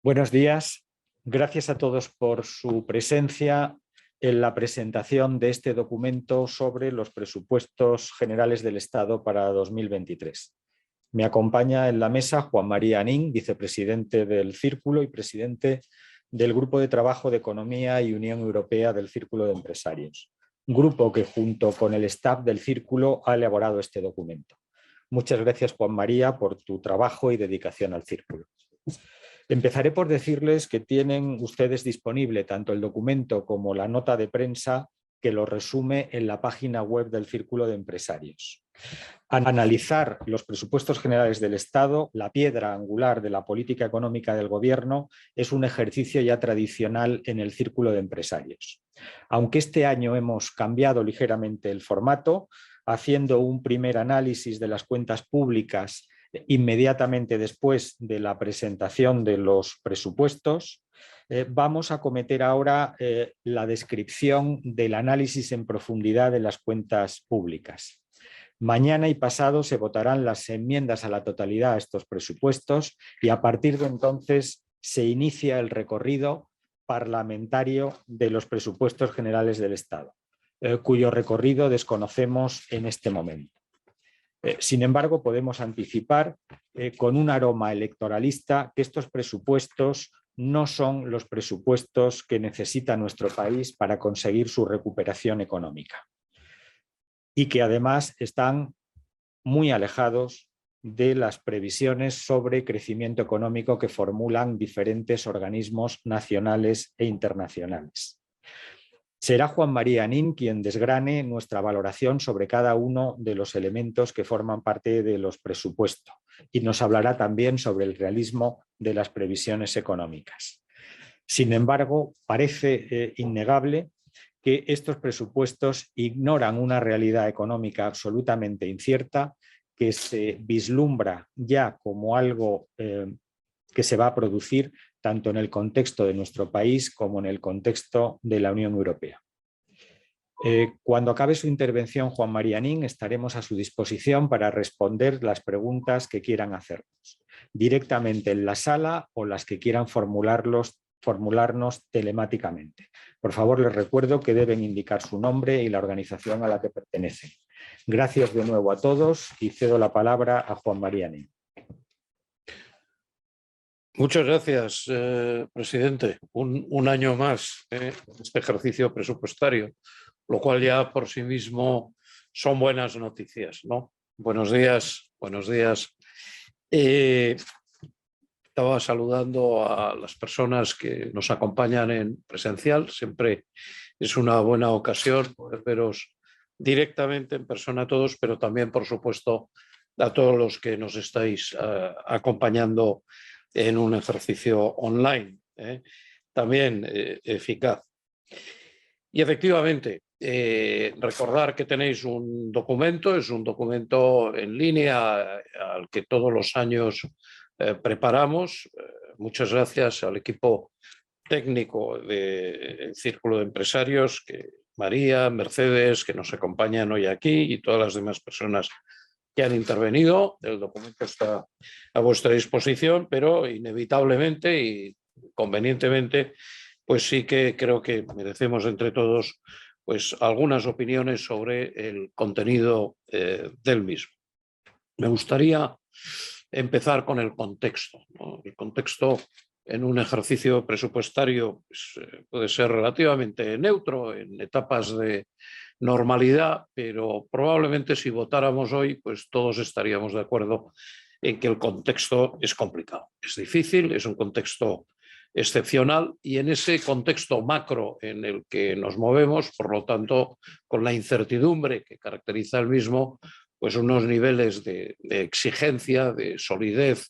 Buenos días. Gracias a todos por su presencia en la presentación de este documento sobre los presupuestos generales del Estado para 2023. Me acompaña en la mesa Juan María Anín, vicepresidente del Círculo y presidente del Grupo de Trabajo de Economía y Unión Europea del Círculo de Empresarios, grupo que junto con el staff del Círculo ha elaborado este documento. Muchas gracias, Juan María, por tu trabajo y dedicación al Círculo. Empezaré por decirles que tienen ustedes disponible tanto el documento como la nota de prensa que lo resume en la página web del Círculo de Empresarios. Analizar los presupuestos generales del Estado, la piedra angular de la política económica del Gobierno, es un ejercicio ya tradicional en el Círculo de Empresarios. Aunque este año hemos cambiado ligeramente el formato, haciendo un primer análisis de las cuentas públicas inmediatamente después de la presentación de los presupuestos, vamos a acometer ahora la descripción del análisis en profundidad de las cuentas públicas. Mañana y pasado se votarán las enmiendas a la totalidad a estos presupuestos y a partir de entonces se inicia el recorrido parlamentario de los presupuestos generales del Estado, cuyo recorrido desconocemos en este momento. Sin embargo, podemos anticipar con un aroma electoralista que estos presupuestos no son los presupuestos que necesita nuestro país para conseguir su recuperación económica y que además están muy alejados de las previsiones sobre crecimiento económico que formulan diferentes organismos nacionales e internacionales. Será Juan María Anín quien desgrane nuestra valoración sobre cada uno de los elementos que forman parte de los presupuestos y nos hablará también sobre el realismo de las previsiones económicas. Sin embargo, parece innegable que estos presupuestos ignoran una realidad económica absolutamente incierta que se vislumbra ya como algo que se va a producir tanto en el contexto de nuestro país como en el contexto de la Unión Europea. Cuando acabe su intervención, Juan María Anín, estaremos a su disposición para responder las preguntas que quieran hacernos, directamente en la sala o las que quieran formularnos telemáticamente. Por favor, les recuerdo que deben indicar su nombre y la organización a la que pertenecen. Gracias de nuevo a todos y cedo la palabra a Juan María Anín. Muchas gracias, presidente. Un año más este ejercicio presupuestario, lo cual ya por sí mismo son buenas noticias, ¿no? Buenos días, buenos días. Estaba saludando a las personas que nos acompañan en presencial. Siempre es una buena ocasión poder veros directamente en persona a todos, pero también, por supuesto, a todos los que nos estáis acompañando en un ejercicio online, también eficaz. Y efectivamente, recordar que tenéis un documento, es un documento en línea al que todos los años preparamos. Muchas gracias al equipo técnico del Círculo de Empresarios, María, Mercedes, que nos acompañan hoy aquí, y todas las demás personas que han intervenido. El documento está a vuestra disposición, pero inevitablemente y convenientemente, pues sí que creo que merecemos entre todos pues algunas opiniones sobre el contenido del mismo. Me gustaría empezar con el contexto, ¿no? El contexto en un ejercicio presupuestario pues, puede ser relativamente neutro en etapas de normalidad, pero probablemente si votáramos hoy, pues todos estaríamos de acuerdo en que el contexto es complicado, es difícil, es un contexto excepcional y en ese contexto macro en el que nos movemos, por lo tanto, con la incertidumbre que caracteriza el mismo, pues unos niveles de exigencia, de solidez,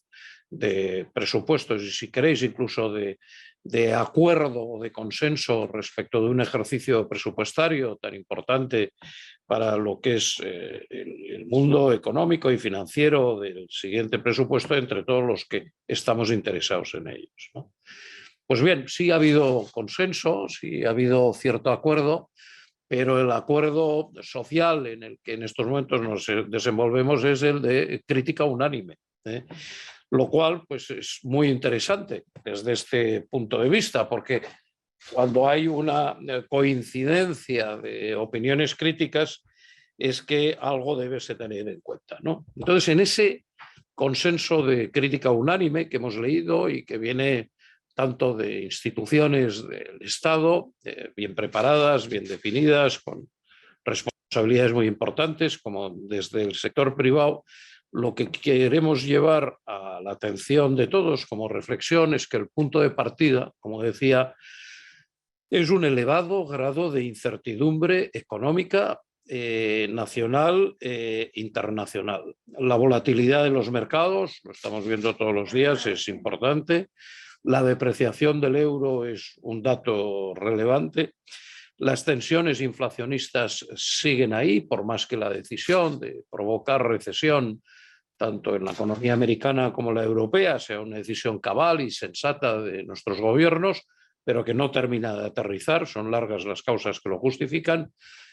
de presupuestos y si queréis incluso de acuerdo o de consenso respecto de un ejercicio presupuestario tan importante para lo que es el mundo económico y financiero del siguiente presupuesto entre todos los que estamos interesados en ellos, ¿no? Pues bien, sí ha habido consenso, sí ha habido cierto acuerdo, pero el acuerdo social en el que en estos momentos nos desenvolvemos es el de crítica unánime, ¿eh? lo cual pues, es muy interesante desde este punto de vista, porque cuando hay una coincidencia de opiniones críticas es que algo debese tener en cuenta, ¿no? Entonces, en ese consenso de crítica unánime que hemos leído y que viene tanto de instituciones del Estado, bien preparadas, bien definidas, con responsabilidades muy importantes, como desde el sector privado, lo que queremos llevar a la atención de todos como reflexión es que el punto de partida, como decía, es un elevado grado de incertidumbre económica nacional e internacional. La volatilidad de los mercados, lo estamos viendo todos los días, es importante. La depreciación del euro es un dato relevante. Las tensiones inflacionistas siguen ahí, por más que la decisión de provocar recesión, tanto en la economía americana como la europea, sea una decisión cabal y sensata de nuestros gobiernos, pero que no termina de aterrizar, son largas las causas que lo justifican.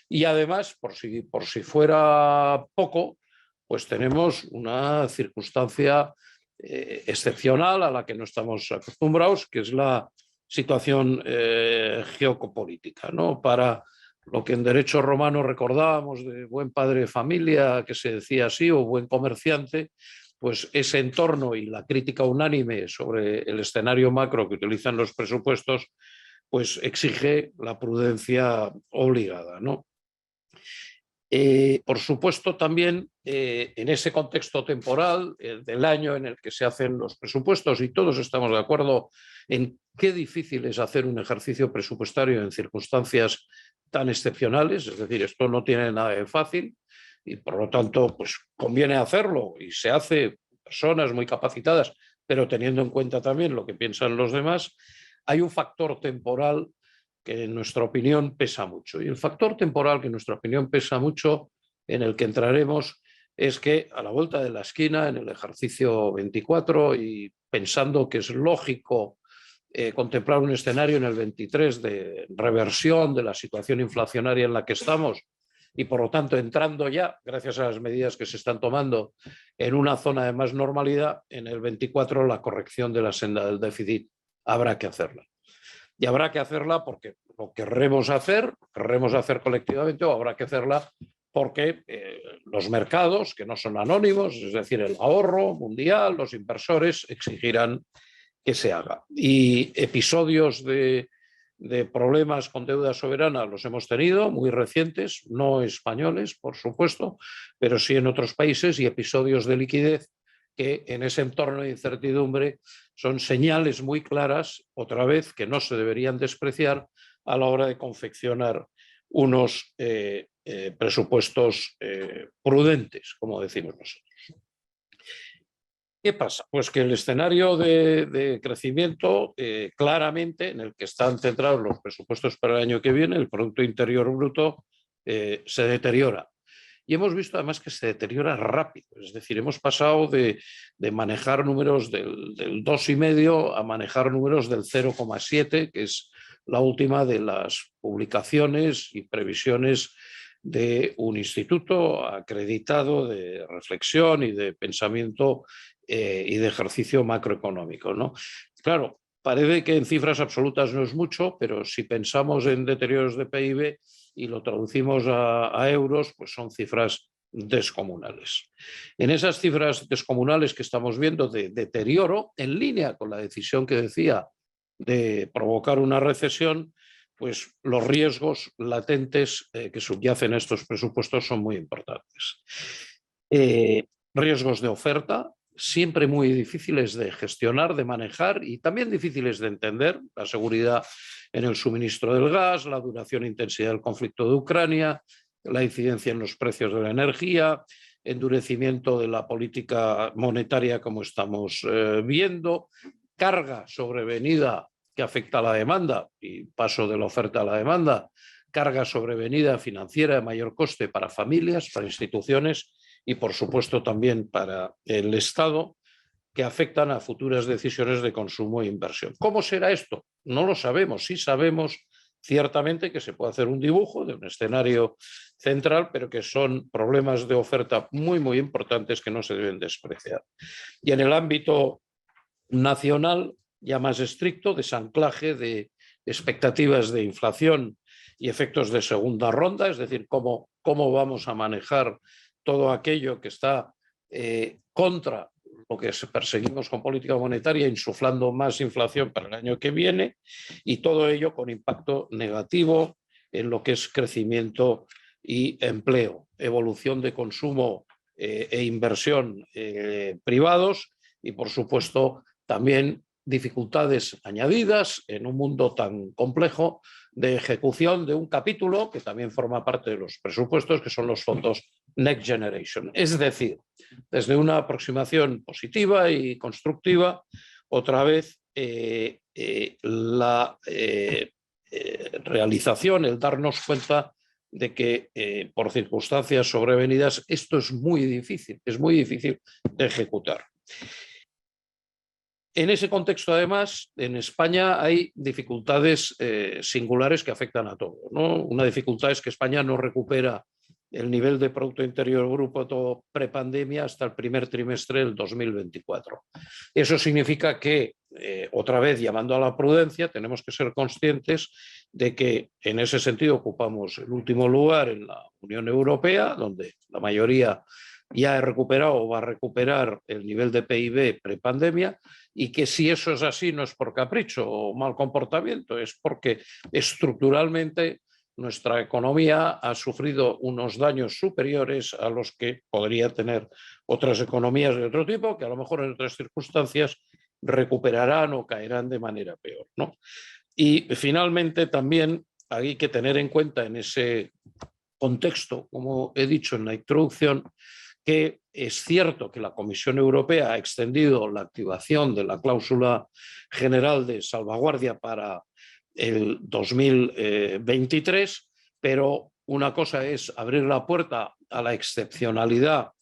Y además, por si fuera poco, pues tenemos una circunstancia excepcional a la que no estamos acostumbrados, que es la situación geopolítica, ¿no? Para lo que en derecho romano recordábamos de buen padre de familia, que se decía así, o buen comerciante, pues ese entorno y la crítica unánime sobre el escenario macro que utilizan los presupuestos, pues exige la prudencia obligada, ¿no? Por supuesto, también en ese contexto temporal del año en el que se hacen los presupuestos, y todos estamos de acuerdo en qué difícil es hacer un ejercicio presupuestario en circunstancias tan excepcionales, es decir, esto no tiene nada de fácil y por lo tanto pues conviene hacerlo y se hace personas muy capacitadas, pero teniendo en cuenta también lo que piensan los demás. Hay un factor temporal que en nuestra opinión pesa mucho. Y el factor temporal que en nuestra opinión pesa mucho, en el que entraremos, es que a la vuelta de la esquina, en el ejercicio 24, y pensando que es lógico contemplar un escenario en el 23 de reversión de la situación inflacionaria en la que estamos, y por lo tanto entrando ya, gracias a las medidas que se están tomando, en una zona de más normalidad, en el 24 la corrección de la senda del déficit habrá que hacerla. Y habrá que hacerla porque lo querremos hacer colectivamente, o habrá que hacerla porque los mercados, que no son anónimos, es decir, el ahorro mundial, los inversores, exigirán que se haga. Y episodios de problemas con deuda soberana los hemos tenido, muy recientes, no españoles, por supuesto, pero sí en otros países, y episodios de liquidez que en ese entorno de incertidumbre son señales muy claras, otra vez, que no se deberían despreciar a la hora de confeccionar unos presupuestos prudentes, como decimos nosotros. ¿Qué pasa? Pues que el escenario de crecimiento, claramente, en el que están centrados los presupuestos para el año que viene, el Producto Interior Bruto se deteriora. Y hemos visto además que se deteriora rápido, es decir, hemos pasado de manejar números del 2,5 a manejar números del 0,7, que es la última de las publicaciones y previsiones de un instituto acreditado de reflexión y de pensamiento y de ejercicio macroeconómico, ¿no? Claro, parece que en cifras absolutas no es mucho, pero si pensamos en deterioros de PIB y lo traducimos a euros, pues son cifras descomunales. En esas cifras descomunales que estamos viendo de deterioro, en línea con la decisión que decía de provocar una recesión, pues los riesgos latentes que subyacen a estos presupuestos son muy importantes. Riesgos de oferta, siempre muy difíciles de gestionar, de manejar y también difíciles de entender. La seguridad en el suministro del gas, la duración e intensidad del conflicto de Ucrania, la incidencia en los precios de la energía, endurecimiento de la política monetaria como estamos viendo, carga sobrevenida que afecta a la demanda y paso de la oferta a la demanda, carga sobrevenida financiera de mayor coste para familias, para instituciones y por supuesto también para el Estado, que afectan a futuras decisiones de consumo e inversión. ¿Cómo será esto? No lo sabemos. Sí sabemos ciertamente que se puede hacer un dibujo de un escenario central, pero que son problemas de oferta muy importantes que no se deben despreciar. Y en el ámbito nacional, ya más estricto, desanclaje de expectativas de inflación y efectos de segunda ronda, es decir, cómo vamos a manejar todo aquello que está contra lo que perseguimos con política monetaria, insuflando más inflación para el año que viene, y todo ello con impacto negativo en lo que es crecimiento y empleo, evolución de consumo e inversión privados, y por supuesto también dificultades añadidas en un mundo tan complejo de ejecución de un capítulo que también forma parte de los presupuestos, que son los fondos Next Generation. Es decir, desde una aproximación positiva y constructiva, otra vez la realización, el darnos cuenta de que por circunstancias sobrevenidas esto es muy difícil de ejecutar. En ese contexto, además, en España hay dificultades singulares que afectan a todos, ¿no? Una dificultad es que España no recupera el nivel de Producto Interior Bruto prepandemia hasta el primer trimestre del 2024. Eso significa que, otra vez llamando a la prudencia, tenemos que ser conscientes de que en ese sentido ocupamos el último lugar en la Unión Europea, donde la mayoría ya ha recuperado o va a recuperar el nivel de PIB prepandemia, y que si eso es así no es por capricho o mal comportamiento, es porque estructuralmente nuestra economía ha sufrido unos daños superiores a los que podría tener otras economías de otro tipo, que a lo mejor en otras circunstancias recuperarán o caerán de manera peor, ¿no? Y finalmente también hay que tener en cuenta en ese contexto, como he dicho en la introducción, que es cierto que la Comisión Europea ha extendido la activación de la cláusula general de salvaguardia para el 2023, pero una cosa es abrir la puerta a la excepcionalidad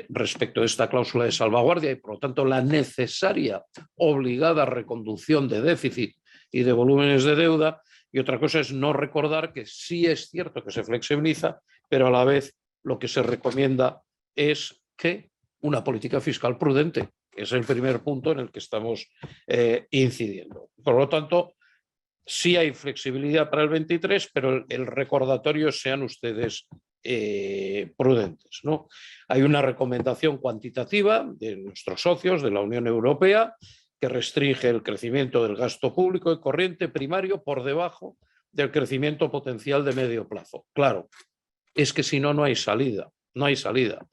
respecto a esta cláusula de salvaguardia y, por lo tanto, la necesaria, obligada reconducción de déficit y de volúmenes de deuda, y otra cosa es no recordar que sí es cierto que se flexibiliza, pero a la vez lo que se recomienda es que una política fiscal prudente, que es el primer punto en el que estamos incidiendo. Por lo tanto, sí hay flexibilidad para el 23, pero el recordatorio sean ustedes prudentes, ¿no? Hay una recomendación cuantitativa de nuestros socios de la Unión Europea que restringe el crecimiento del gasto público y corriente primario por debajo del crecimiento potencial de medio plazo. Claro, es que si no, no hay salida, no hay salida.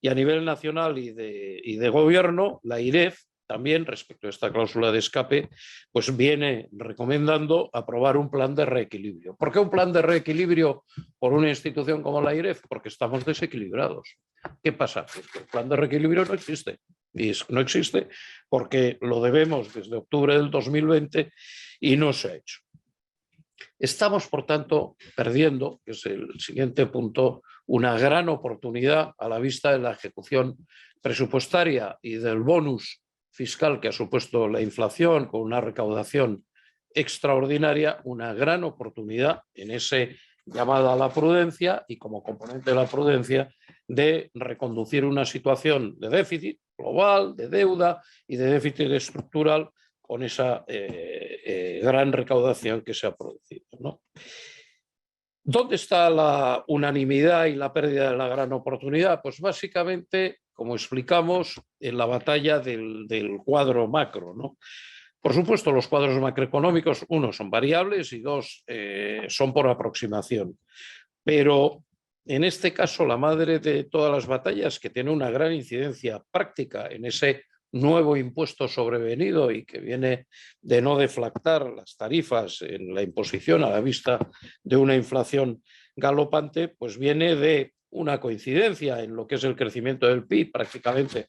Y a nivel nacional y de gobierno, la IREF también, respecto a esta cláusula de escape, pues viene recomendando aprobar un plan de reequilibrio. ¿Por qué un plan de reequilibrio por una institución como la IREF? Porque estamos desequilibrados. ¿Qué pasa? Pues que el plan de reequilibrio no existe. Y no existe porque lo debemos desde octubre del 2020 y no se ha hecho. Estamos, por tanto, perdiendo, que es el siguiente punto, una gran oportunidad a la vista de la ejecución presupuestaria y del bonus fiscal que ha supuesto la inflación con una recaudación extraordinaria, una gran oportunidad en ese llamada a la prudencia y como componente de la prudencia de reconducir una situación de déficit global, de deuda y de déficit estructural con esa gran recaudación que se ha producido, ¿no? ¿Dónde está la unanimidad y la pérdida de la gran oportunidad? Pues básicamente, como explicamos, en la batalla del cuadro macro, ¿no? Por supuesto, los cuadros macroeconómicos, uno, son variables y dos, son por aproximación. Pero en este caso, la madre de todas las batallas, que tiene una gran incidencia práctica en ese nuevo impuesto sobrevenido y que viene de no deflactar las tarifas en la imposición a la vista de una inflación galopante, pues viene de una coincidencia en lo que es el crecimiento del PIB prácticamente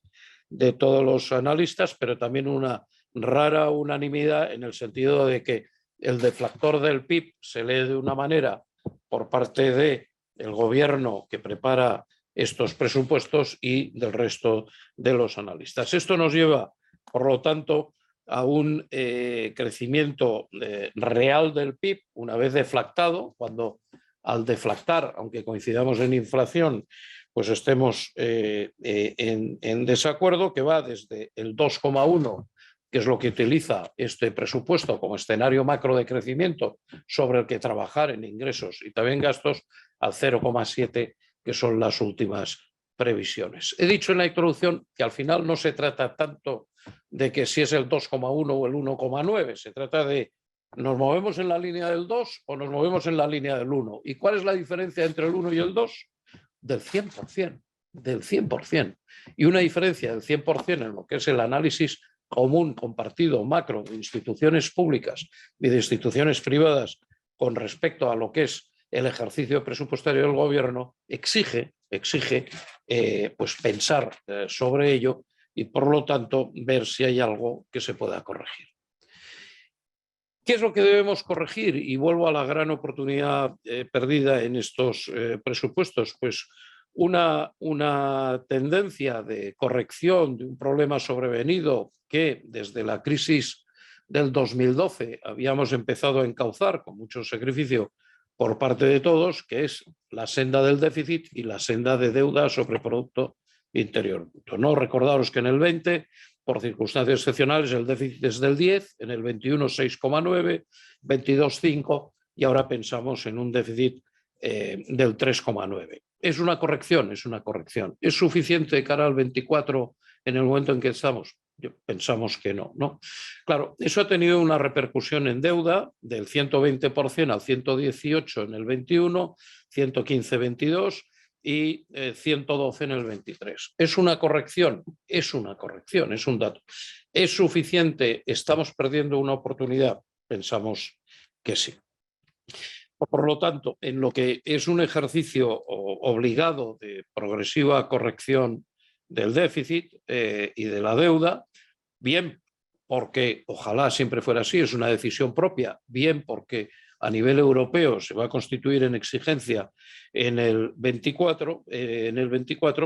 de todos los analistas, pero también una rara unanimidad en el sentido de que el deflactor del PIB se lee de una manera por parte del gobierno que prepara estos presupuestos y del resto de los analistas. Esto nos lleva, por lo tanto, a un crecimiento real del PIB una vez deflactado, cuando al deflactar, aunque coincidamos en inflación, pues estemos en desacuerdo, que va desde el 2,1, que es lo que utiliza este presupuesto como escenario macro de crecimiento sobre el que trabajar en ingresos y también gastos, al 0,7, que son las últimas previsiones. He dicho en la introducción que al final no se trata tanto de que si es el 2,1 o el 1,9, se trata de ¿nos movemos en la línea del 2 o nos movemos en la línea del 1? ¿Y cuál es la diferencia entre el 1 y el 2? Del 100%, del 100%. Y una diferencia del 100% en lo que es el análisis común, compartido, macro, de instituciones públicas y de instituciones privadas con respecto a lo que es el ejercicio presupuestario del gobierno, exige pues pensar sobre ello y, por lo tanto, ver si hay algo que se pueda corregir. ¿Qué es lo que debemos corregir? Y vuelvo a la gran oportunidad perdida en estos presupuestos. Pues una tendencia de corrección de un problema sobrevenido que desde la crisis del 2012 habíamos empezado a encauzar con mucho sacrificio por parte de todos, que es la senda del déficit y la senda de deuda sobre Producto Interior Bruto. No recordaros que en el 20, por circunstancias excepcionales, el déficit es del 10, en el 21 6,9, 22 5 y ahora pensamos en un déficit del 3,9. Es una corrección, es una corrección. ¿Es suficiente de cara al 24 en el momento en que estamos? Pensamos que no, ¿no? Claro, eso ha tenido una repercusión en deuda del 120% al 118 en el 21, 115-22 y 112 en el 23. ¿Es una corrección? Es una corrección, es un dato. ¿Es suficiente? ¿Estamos perdiendo una oportunidad? Pensamos que sí. Por lo tanto, en lo que es un ejercicio obligado de progresiva corrección del déficit y de la deuda, bien porque ojalá siempre fuera así, es una decisión propia, bien porque a nivel europeo se va a constituir en exigencia en el 24,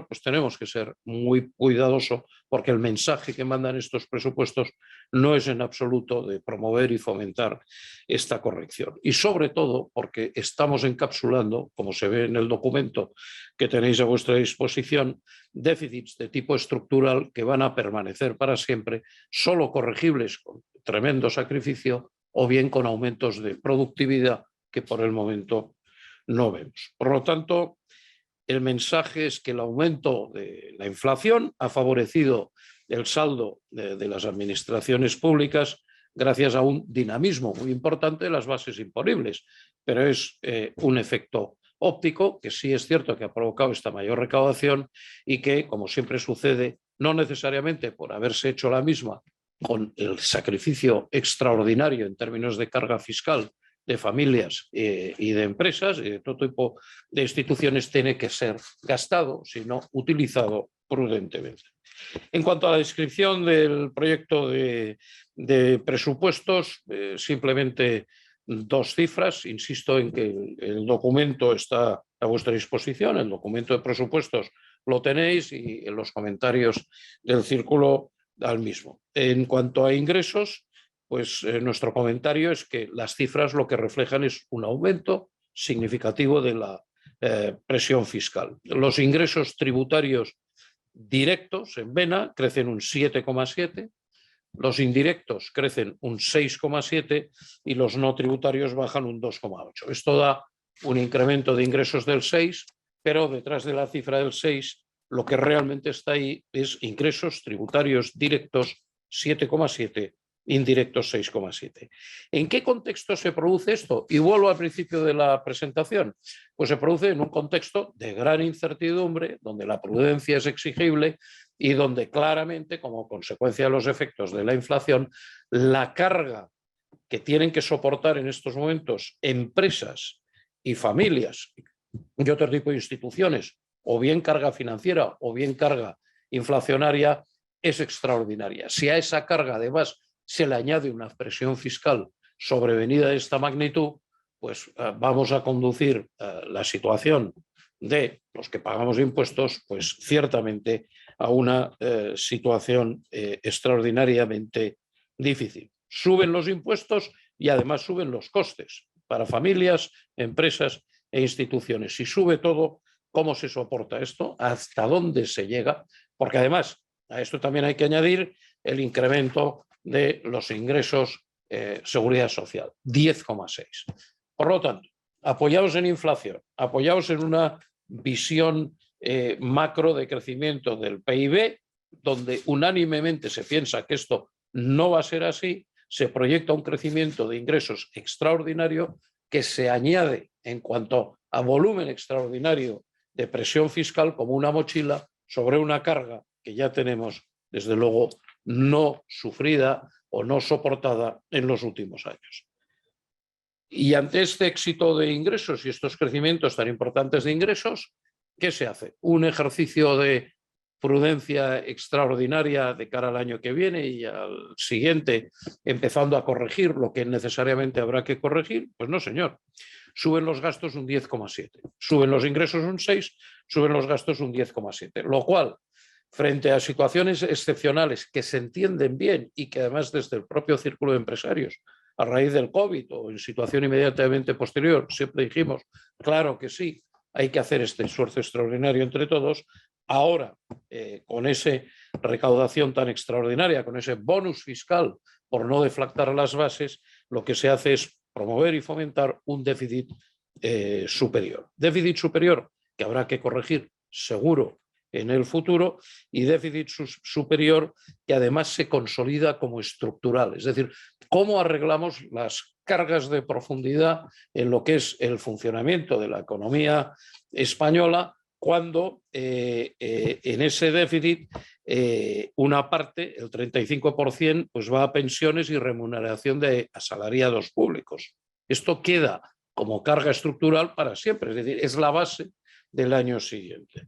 pues tenemos que ser muy cuidadosos porque el mensaje que mandan estos presupuestos no es en absoluto de promover y fomentar esta corrección. Y sobre todo porque estamos encapsulando, como se ve en el documento que tenéis a vuestra disposición, déficits de tipo estructural que van a permanecer para siempre, solo corregibles con tremendo sacrificio o bien con aumentos de productividad que por el momento no vemos. Por lo tanto, el mensaje es que el aumento de la inflación ha favorecido el saldo de las administraciones públicas gracias a un dinamismo muy importante de las bases imponibles, pero es un efecto óptico que sí es cierto que ha provocado esta mayor recaudación y que, como siempre sucede, no necesariamente por haberse hecho la misma con el sacrificio extraordinario en términos de carga fiscal de familias y de empresas y de todo tipo de instituciones tiene que ser gastado, sino utilizado prudentemente. En cuanto a la descripción del proyecto de presupuestos, simplemente dos cifras. Insisto en que el documento está a vuestra disposición, el documento de presupuestos lo tenéis y en los comentarios del círculo al mismo. En cuanto a ingresos, pues nuestro comentario es que las cifras lo que reflejan es un aumento significativo de la presión fiscal. Los ingresos tributarios directos en VENA crecen un 7,7%, los indirectos crecen un 6,7% y los no tributarios bajan un 2,8%. Esto da un incremento de ingresos del 6%, pero detrás de la cifra del 6%, lo que realmente está ahí es ingresos tributarios directos 7,7%, indirectos 6,7%. ¿En qué contexto se produce esto? Y vuelvo al principio de la presentación. Pues se produce en un contexto de gran incertidumbre, donde la prudencia es exigible y donde claramente, como consecuencia de los efectos de la inflación, la carga que tienen que soportar en estos momentos empresas y familias y otro tipo de instituciones, o bien carga financiera o bien carga inflacionaria, es extraordinaria. Si a esa carga además se le añade una presión fiscal sobrevenida de esta magnitud, pues vamos a conducir la situación de los que pagamos impuestos, pues ciertamente a una situación extraordinariamente difícil. Suben los impuestos y además suben los costes para familias, empresas e instituciones. Si sube todo, ¿cómo se soporta esto? ¿Hasta dónde se llega? Porque además a esto también hay que añadir el incremento de los ingresos seguridad social, 10,6. Por lo tanto, apoyados en inflación, apoyados en una visión macro de crecimiento del PIB, donde unánimemente se piensa que esto no va a ser así, se proyecta un crecimiento de ingresos extraordinario que se añade en cuanto a volumen extraordinario de presión fiscal como una mochila sobre una carga que ya tenemos, desde luego, no sufrida o no soportada en los últimos años. Y ante este éxito de ingresos y estos crecimientos tan importantes de ingresos, ¿qué se hace? Un ejercicio de prudencia extraordinaria de cara al año que viene y al siguiente, empezando a corregir lo que necesariamente habrá que corregir. Pues no, señor. Suben los gastos un 10,7, suben los ingresos un 6, suben los gastos un 10,7, lo cual, frente a situaciones excepcionales que se entienden bien y que además desde el propio círculo de empresarios, a raíz del COVID o en situación inmediatamente posterior, siempre dijimos, claro que sí, hay que hacer este esfuerzo extraordinario entre todos. Ahora, con esa recaudación tan extraordinaria, con ese bonus fiscal por no deflactar las bases, lo que se hace es promover y fomentar un déficit superior. Déficit superior que habrá que corregir seguro en el futuro y déficit superior que además se consolida como estructural. Es decir, cómo arreglamos las cargas de profundidad en lo que es el funcionamiento de la economía española cuando en ese déficit una parte, el 35%, pues va a pensiones y remuneración de asalariados públicos. Esto queda como carga estructural para siempre, es decir, es la base del año siguiente.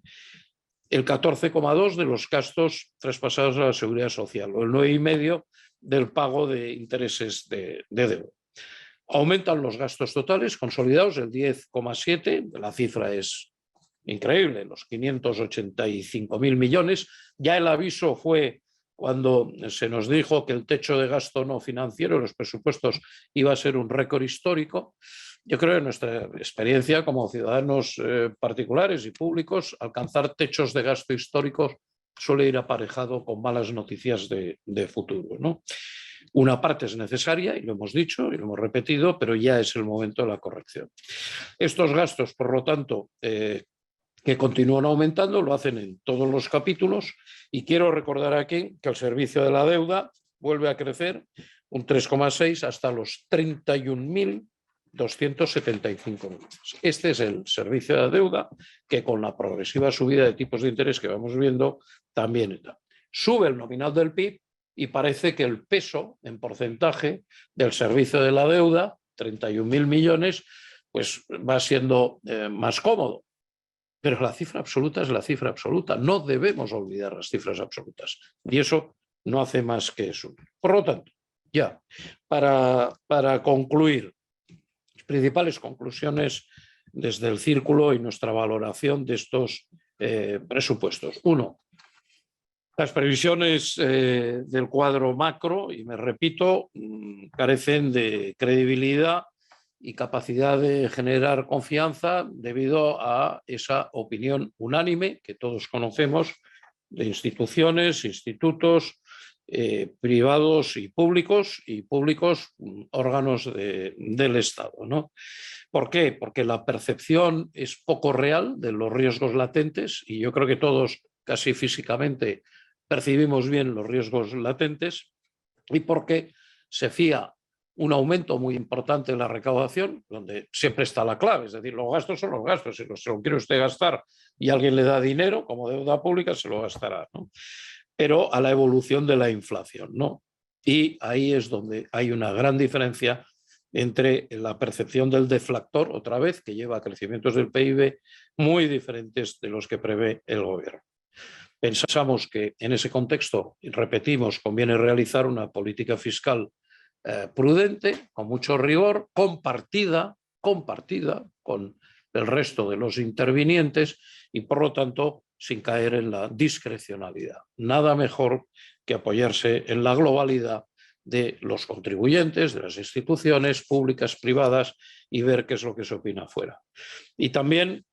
El 14,2% de los gastos traspasados a la seguridad social o el 9,5% del pago de intereses de deuda. Aumentan los gastos totales consolidados, el 10,7%, la cifra es increíble, los 585.000 millones. Ya el aviso fue cuando se nos dijo que el techo de gasto no financiero, los presupuestos, iba a ser un récord histórico. Yo creo que en nuestra experiencia como ciudadanos particulares y públicos, alcanzar techos de gasto históricos suele ir aparejado con malas noticias de futuro, ¿no? Una parte es necesaria, y lo hemos dicho y lo hemos repetido, pero ya es el momento de la corrección. Estos gastos, por lo tanto, que continúan aumentando, lo hacen en todos los capítulos, y quiero recordar aquí que el servicio de la deuda vuelve a crecer un 3,6 hasta los 31.275 millones. Este es el servicio de la deuda que con la progresiva subida de tipos de interés que vamos viendo también está. Sube el nominal del PIB y parece que el peso en porcentaje del servicio de la deuda, 31.000 millones, pues va siendo más cómodo. Pero la cifra absoluta es la cifra absoluta. No debemos olvidar las cifras absolutas. Y eso no hace más que subir. Por lo tanto, ya, para concluir, las principales conclusiones desde el círculo y nuestra valoración de estos presupuestos. Uno, las previsiones del cuadro macro, y me repito, carecen de credibilidad y capacidad de generar confianza debido a esa opinión unánime que todos conocemos de instituciones, institutos privados y públicos órganos del Estado, ¿no? ¿Por qué? Porque la percepción es poco real de los riesgos latentes, y yo creo que todos casi físicamente percibimos bien los riesgos latentes, y porque se fía un aumento muy importante en la recaudación, donde siempre está la clave, es decir, los gastos son los gastos, si se lo quiere usted gastar y alguien le da dinero como deuda pública, se lo gastará, ¿no? Pero a la evolución de la inflación, ¿no? Y ahí es donde hay una gran diferencia entre la percepción del deflactor, otra vez, que lleva a crecimientos del PIB muy diferentes de los que prevé el gobierno. Pensamos que en ese contexto, y repetimos, conviene realizar una política fiscal prudente, con mucho rigor, compartida con el resto de los intervinientes y, por lo tanto, sin caer en la discrecionalidad. Nada mejor que apoyarse en la globalidad de los contribuyentes, de las instituciones públicas, privadas, y ver qué es lo que se opina afuera. Y también,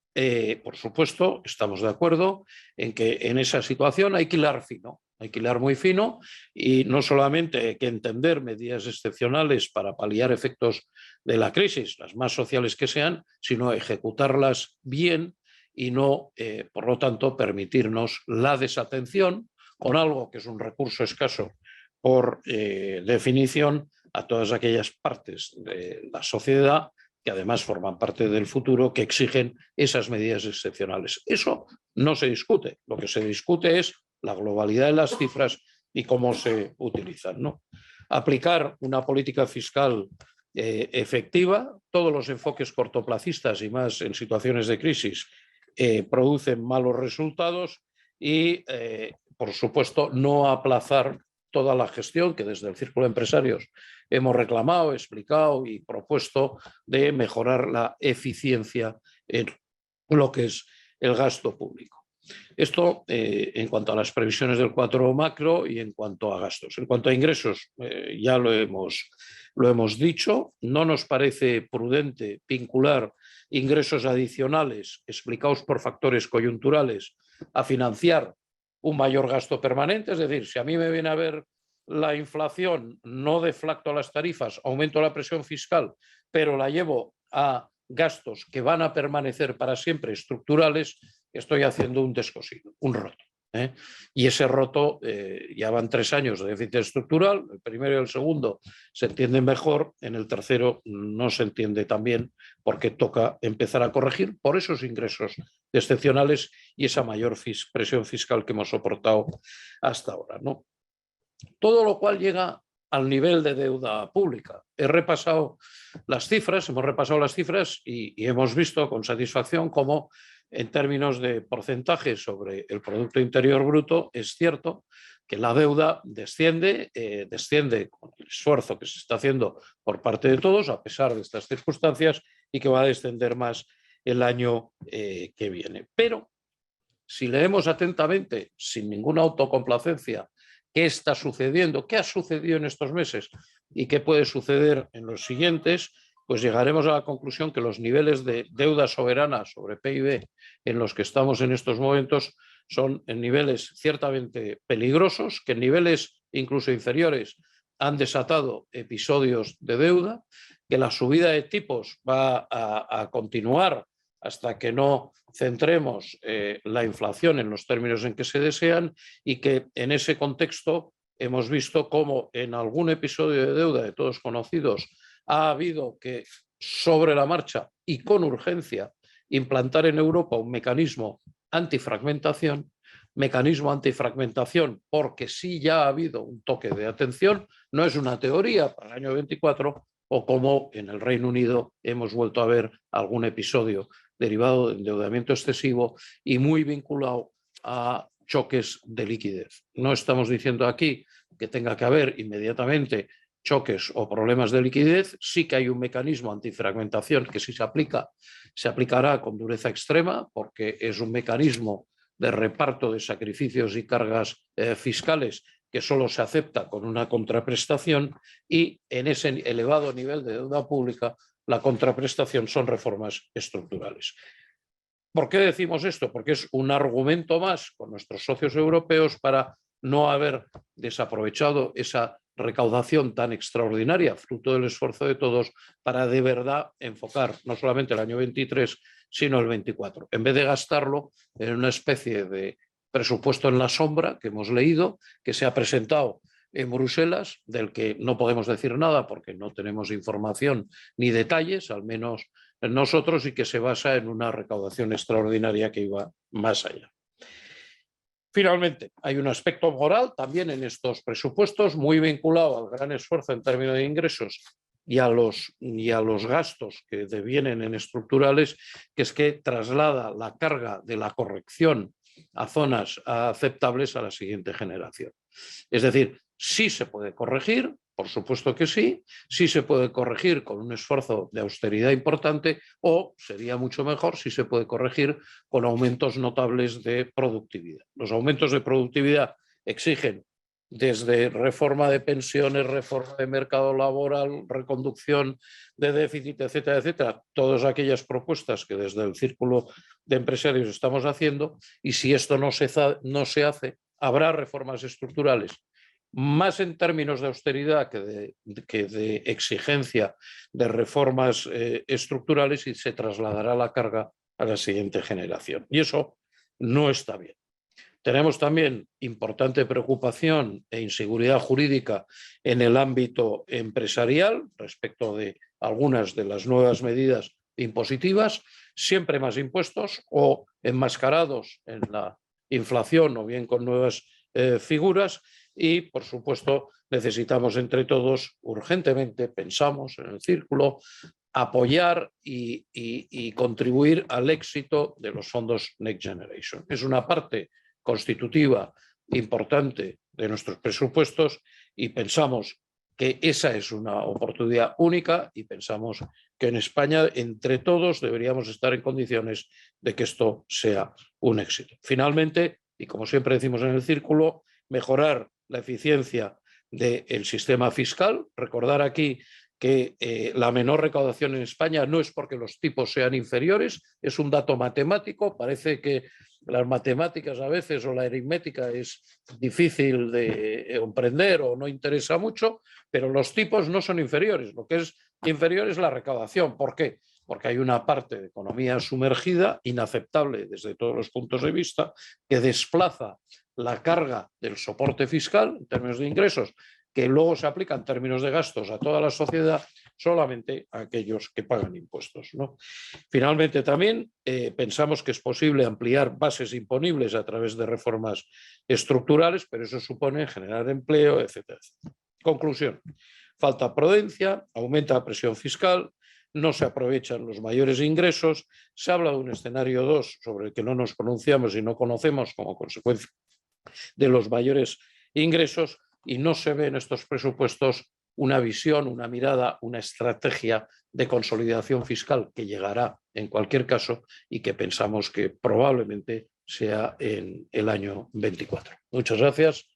por supuesto, estamos de acuerdo en que en esa situación hay que hilar fino, hay que hilar muy fino, y no solamente hay que entender medidas excepcionales para paliar efectos de la crisis, las más sociales que sean, sino ejecutarlas bien y no, por lo tanto, permitirnos la desatención con algo que es un recurso escaso por definición a todas aquellas partes de la sociedad que además forman parte del futuro, que exigen esas medidas excepcionales. Eso no se discute. Lo que se discute es la globalidad de las cifras y cómo se utilizan, ¿no? Aplicar una política fiscal efectiva. Todos los enfoques cortoplacistas y más en situaciones de crisis producen malos resultados y, por supuesto, no aplazar toda la gestión que desde el Círculo de Empresarios hemos reclamado, explicado y propuesto de mejorar la eficiencia en lo que es el gasto público. Esto en cuanto a las previsiones del cuadro macro y en cuanto a gastos. En cuanto a ingresos, ya lo hemos dicho, no nos parece prudente vincular ingresos adicionales explicados por factores coyunturales a financiar un mayor gasto permanente. Es decir, si a mí me viene a ver la inflación, no deflacto las tarifas, aumento la presión fiscal, pero la llevo a gastos que van a permanecer para siempre estructurales, estoy haciendo un descosido, un roto. Y ese roto, ya van 3 años de déficit estructural, el primero y el segundo se entienden mejor, en el tercero no se entiende tan bien porque toca empezar a corregir por esos ingresos excepcionales y esa mayor presión fiscal que hemos soportado hasta ahora, ¿no? Todo lo cual llega al nivel de deuda pública. Hemos repasado las cifras y hemos visto con satisfacción cómo en términos de porcentaje sobre el Producto Interior Bruto es cierto que la deuda desciende con el esfuerzo que se está haciendo por parte de todos a pesar de estas circunstancias y que va a descender más el año que viene. Pero si leemos atentamente, sin ninguna autocomplacencia, qué está sucediendo, qué ha sucedido en estos meses y qué puede suceder en los siguientes, pues llegaremos a la conclusión que los niveles de deuda soberana sobre PIB en los que estamos en estos momentos son en niveles ciertamente peligrosos, que en niveles incluso inferiores han desatado episodios de deuda, que la subida de tipos va a continuar hasta que no centremos la inflación en los términos en que se desean y que en ese contexto hemos visto cómo en algún episodio de deuda de todos conocidos ha habido que sobre la marcha y con urgencia implantar en Europa un mecanismo antifragmentación porque sí ya ha habido un toque de atención, no es una teoría para el año 24, o como en el Reino Unido hemos vuelto a ver algún episodio derivado de endeudamiento excesivo y muy vinculado a choques de liquidez. No estamos diciendo aquí que tenga que haber inmediatamente choques o problemas de liquidez, sí que hay un mecanismo antifragmentación que si se aplicará con dureza extrema porque es un mecanismo de reparto de sacrificios y cargas fiscales que solo se acepta con una contraprestación y en ese elevado nivel de deuda pública la contraprestación son reformas estructurales. ¿Por qué decimos esto? Porque es un argumento más con nuestros socios europeos para no haber desaprovechado esa recaudación tan extraordinaria, fruto del esfuerzo de todos, para de verdad enfocar no solamente el año 23, sino el 24. En vez de gastarlo en una especie de presupuesto en la sombra que hemos leído, que se ha presentado en Bruselas, del que no podemos decir nada porque no tenemos información ni detalles, al menos nosotros, y que se basa en una recaudación extraordinaria que iba más allá. Finalmente, hay un aspecto moral también en estos presupuestos muy vinculado al gran esfuerzo en términos de ingresos y a los gastos que devienen en estructurales, que es que traslada la carga de la corrección a zonas aceptables a la siguiente generación. Es decir, sí se puede corregir, por supuesto que sí se puede corregir con un esfuerzo de austeridad importante o sería mucho mejor si se puede corregir con aumentos notables de productividad. Los aumentos de productividad exigen desde reforma de pensiones, reforma de mercado laboral, reconducción de déficit, etcétera, etcétera, todas aquellas propuestas que desde el círculo de empresarios estamos haciendo, y si esto no se hace, habrá reformas estructurales, más en términos de austeridad que de exigencia de reformas estructurales, y se trasladará la carga a la siguiente generación. Y eso no está bien. Tenemos también importante preocupación e inseguridad jurídica en el ámbito empresarial respecto de algunas de las nuevas medidas impositivas, siempre más impuestos o enmascarados en la inflación o bien con nuevas figuras, y por supuesto necesitamos entre todos urgentemente, pensamos en el círculo, apoyar y contribuir al éxito de los fondos Next Generation. Es una parte constitutiva importante de nuestros presupuestos y pensamos que esa es una oportunidad única, y pensamos que en España entre todos deberíamos estar en condiciones de que esto sea un éxito. Finalmente, y como siempre decimos en el círculo, mejorar la eficiencia del sistema fiscal. Recordar aquí que la menor recaudación en España no es porque los tipos sean inferiores, es un dato matemático. Parece que las matemáticas a veces o la aritmética es difícil de comprender o no interesa mucho, pero los tipos no son inferiores. Lo que es inferior es la recaudación. ¿Por qué? Porque hay una parte de economía sumergida, inaceptable desde todos los puntos de vista, que desplaza la carga del soporte fiscal en términos de ingresos, que luego se aplica en términos de gastos a toda la sociedad, solamente a aquellos que pagan impuestos, ¿no? Finalmente, también pensamos que es posible ampliar bases imponibles a través de reformas estructurales, pero eso supone generar empleo, etcétera, etcétera. Conclusión: falta prudencia, aumenta la presión fiscal, no se aprovechan los mayores ingresos, se habla de un escenario 2 sobre el que no nos pronunciamos y no conocemos como consecuencia de los mayores ingresos, y no se ve en estos presupuestos una visión, una mirada, una estrategia de consolidación fiscal que llegará en cualquier caso y que pensamos que probablemente sea en el año 24. Muchas gracias